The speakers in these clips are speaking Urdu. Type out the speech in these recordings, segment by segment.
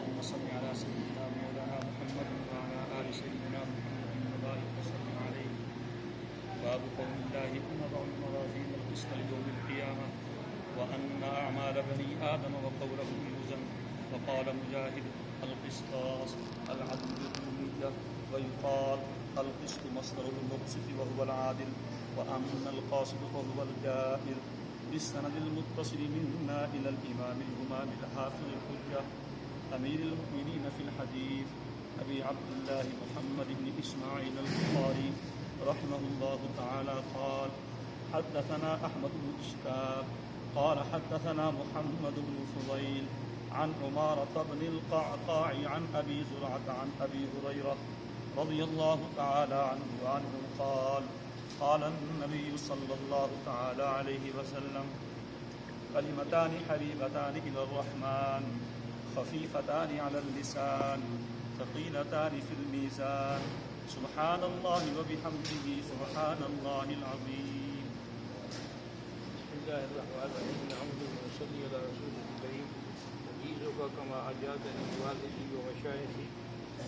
اللهم صل على سيدنا مولانا محمد وعلى آل سيدنا محمد وبارك وسلم عليه. باب قول الله نضع الموازين القسط ليوم القيامة وأن أعمال بني آدم وقولهم يوزن. وقال مجاهد القسطاس العدل بالأمية، ويقال القسط مصدر المقسط وهو العادل، وأما القاسط فهو الجائر. بالسند المتصل منا إلى الإمام الهمام الحافظ الحجة أمير المؤمنين في الحديث أبي عبد الله محمد بن إسماعيل البخاري رحمه الله تعالى قال: حدثنا أحمد بن إشكاب قال حدثنا محمد بن فضيل عن عمارة بن القعقاع عن أبي زرعة عن أبي هريرة رضي الله تعالى عنه قال: قال النبي صلى الله تعالى عليه وسلم: كلمتان حبيبتان إلى الرحمن خفيفتان على اللسان ثقيلتان في الميزان سبحان الله وبحمده سبحان الله العظيم. بسم الله الرحمن الرحيم. نحمده ونصلي على رسوله الكريم. أجيزك كما أجازني والدي ومشايخي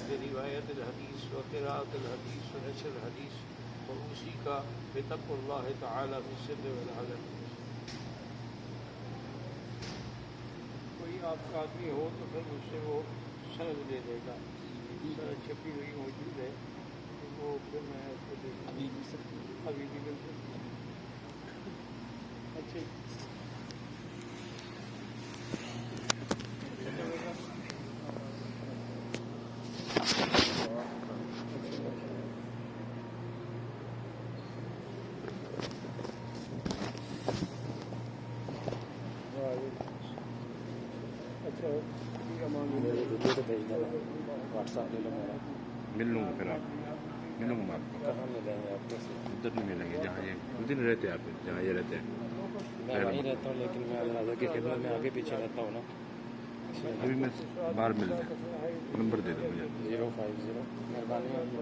برواية الحديث وقراءة الحديث ونشر الحديث، وأوصيك بتقوى الله تعالى في السر والعلن. کوئی آپ کا آدمی ہو تو پھر اس سے وہ سند دے دے گا. سند چھپی ہوئی موجود ہے تو وہ پھر میں اس کو دے دوں ابھی بھی مل سکتی. اچھا بھیج دینا واٹس ایپ لے لو میرا. مل لوں گا پھر آپ ملوں گا میں آپ کو. کہاں ملیں گے آپ کیسے؟ ادھر نہیں ملیں گے جہاں یہ ادھر رہتے ہیں آپ جہاں یہ رہتے ہیں. میں وہیں رہتا ہوں لیکن میں راجا کی خدمت میں آگے پیچھے رہتا ہوں نا. ابھی میں باہر مل جائیں. نمبر دے دو مجھے. 050. مہربانی ہوگی.